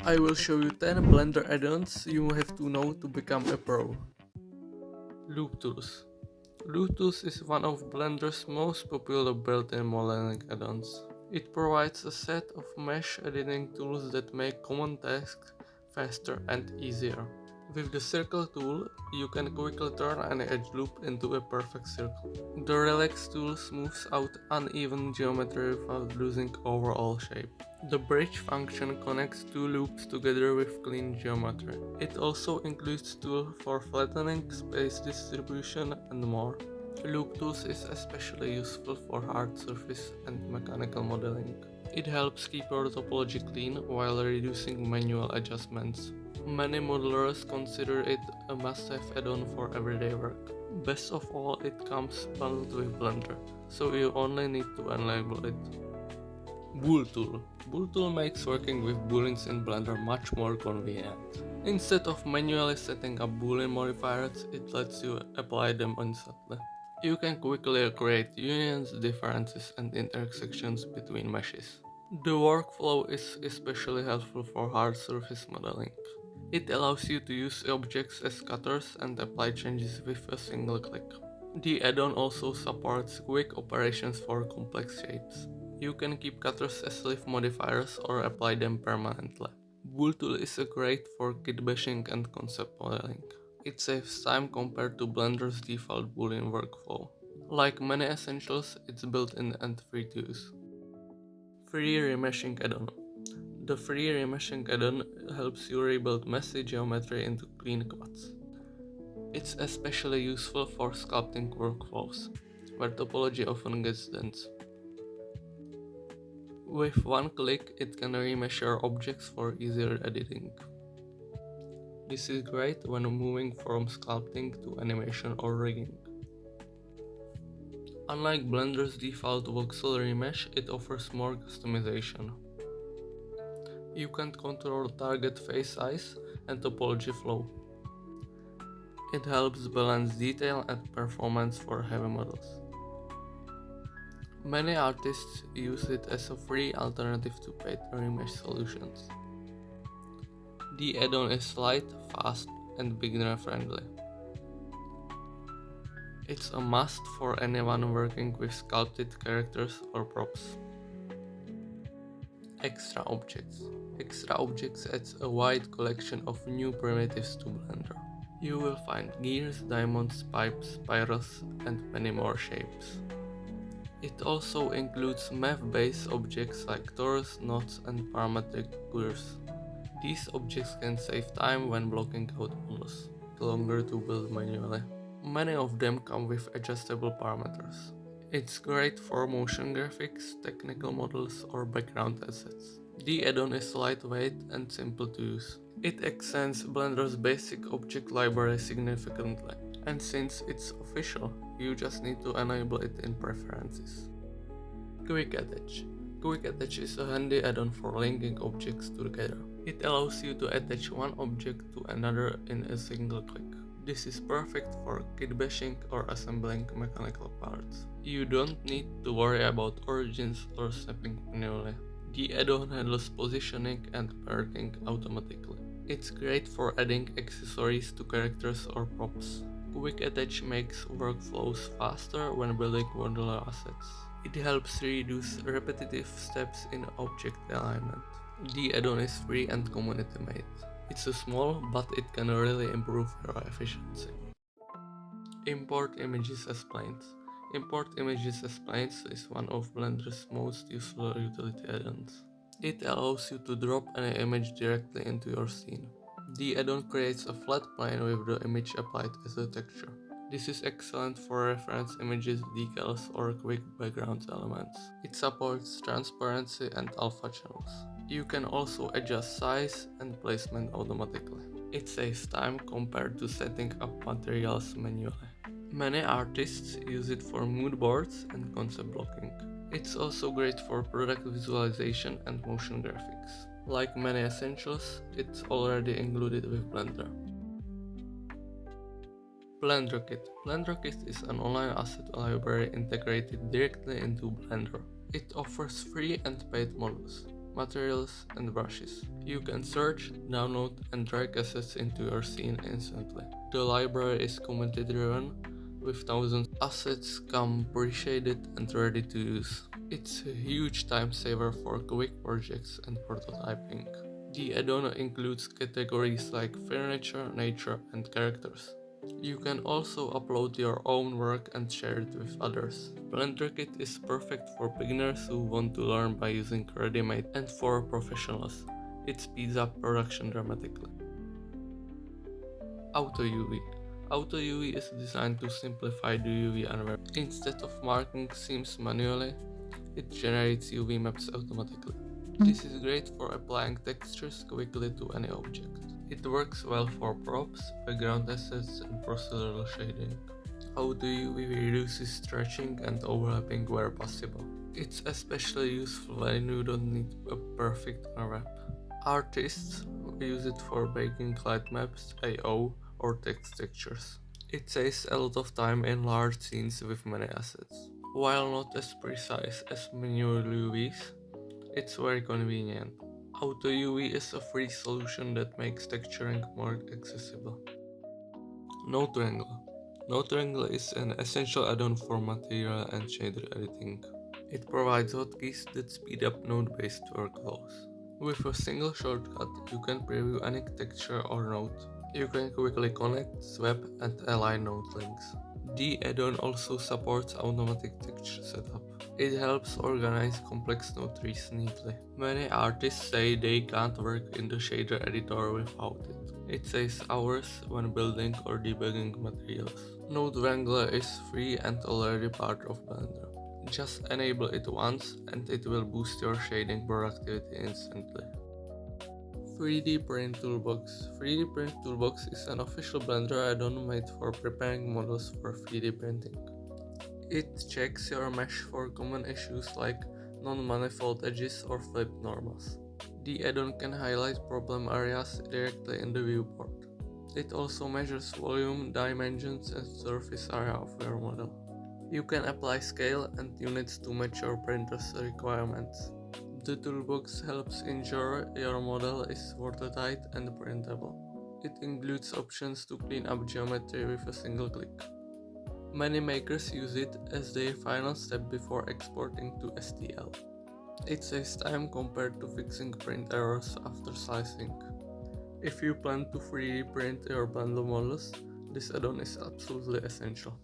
I will show you 10 Blender add-ons you have to know to become a pro. Loop Tools. Loop Tools is one of Blender's most popular built-in modeling add-ons. It provides a set of mesh editing tools that make common tasks faster and easier. With the circle tool, you can quickly turn an edge loop into a perfect circle. The relax tool smooths out uneven geometry without losing overall shape. The bridge function connects two loops together with clean geometry. It also includes tools for flattening, space distribution, and more. Loop Tools is especially useful for hard surface and mechanical modeling. It helps keep your topology clean while reducing manual adjustments. Many modelers consider it a must-have add-on for everyday work. Best of all, it comes bundled with Blender, so you only need to enable it. Bool Tool. Bool Tool makes working with booleans in Blender much more convenient. Instead of manually setting up boolean modifiers, it lets you apply them instantly. You can quickly create unions, differences, and intersections between meshes. The workflow is especially helpful for hard surface modeling. It allows you to use objects as cutters and apply changes with a single click. The add-on also supports quick operations for complex shapes. You can keep cutters as leaf modifiers or apply them permanently. Bool Tool is great for kit bashing and concept modeling. It saves time compared to Blender's default Boolean workflow. Like many essentials, it's built-in and free to use. Free Remeshing add-on. The free remeshing add-on helps you rebuild messy geometry into clean cuts. It's especially useful for sculpting workflows, where topology often gets dense. With one click, it can remesh your objects for easier editing. This is great when moving from sculpting to animation or rigging. Unlike Blender's default voxel remesh, it offers more customization. You can control target face size and topology flow. It helps balance detail and performance for heavy models. Many artists use it as a free alternative to paid remesh solutions. The add-on is light, fast, and beginner friendly. It's a must for anyone working with sculpted characters or props. Extra Objects. Extra Objects adds a wide collection of new primitives to Blender. You will find gears, diamonds, pipes, spirals, and many more shapes. It also includes math-based objects like torus, knots, and parametric curves. These objects can save time when blocking out models, longer to build manually. Many of them come with adjustable parameters. It's great for motion graphics, technical models, or background assets. The add-on is lightweight and simple to use. It extends Blender's basic object library significantly, and since it's official, you just need to enable it in preferences. Quick Attach. Quick Attach is a handy add-on for linking objects together. It allows you to attach one object to another in a single click. This is perfect for kit bashing or assembling mechanical parts. You don't need to worry about origins or snapping manually. The add-on handles positioning and parking automatically. It's great for adding accessories to characters or props. Quick Attach makes workflows faster when building modular assets. It helps reduce repetitive steps in object alignment. The add-on is free and community made. It's small, but it can really improve your efficiency. Import Images as Planes. Import Images as Planes is one of Blender's most useful utility add-ons. It allows you to drop any image directly into your scene. The add-on creates a flat plane with the image applied as a texture. This is excellent for reference images, decals, or quick background elements. It supports transparency and alpha channels. You can also adjust size and placement automatically. It saves time compared to setting up materials manually. Many artists use it for mood boards and concept blocking. It's also great for product visualization and motion graphics. Like many essentials, it's already included with Blender. Blender Kit. Blender Kit is an online asset library integrated directly into Blender. It offers free and paid models. materials, and brushes. You can search, download, and drag assets into your scene instantly. The library is community driven, with thousands of assets come pre-shaded and ready to use. It's a huge time saver for quick projects and prototyping. The add-on includes categories like furniture, nature, and characters. You can also upload your own work and share it with others. Blender Kit is perfect for beginners who want to learn by using ready-made, and for professionals. It speeds up production dramatically. Auto UV. Auto UV is designed to simplify the UV environment. Instead of marking seams manually, it generates UV maps automatically. This is great for applying textures quickly to any object. It works well for props, background assets, and procedural shading. Auto UV reduces stretching and overlapping where possible. It's especially useful when you don't need a perfect unwrap. Artists use it for making light maps, AO, or text textures. It saves a lot of time in large scenes with many assets. While not as precise as manual UVs, it's very convenient. Auto UV is a free solution that makes texturing more accessible. Node Wrangler. Node Wrangler is an essential add-on for material and shader editing. It provides hotkeys that speed up node-based workflows. With a single shortcut, you can preview any texture or node. You can quickly connect, swap, and align node links. The add-on also supports automatic texture setup. It helps organize complex node trees neatly. Many artists say they can't work in the shader editor without it. It saves hours when building or debugging materials. Node Wrangler is free and already part of Blender. Just enable it once and it will boost your shading productivity instantly. 3D Print Toolbox. 3D Print Toolbox is an official Blender add-on made for preparing models for 3D printing. It checks your mesh for common issues like non-manifold edges or flipped normals. The add-on can highlight problem areas directly in the viewport. It also measures volume, dimensions, and surface area of your model. You can apply scale and units to match your printer's requirements. The toolbox helps ensure your model is watertight and printable. It includes options to clean up geometry with a single click. Many makers use it as their final step before exporting to STL. It saves time compared to fixing print errors after slicing. If you plan to 3D print your Blender models, this add-on is absolutely essential.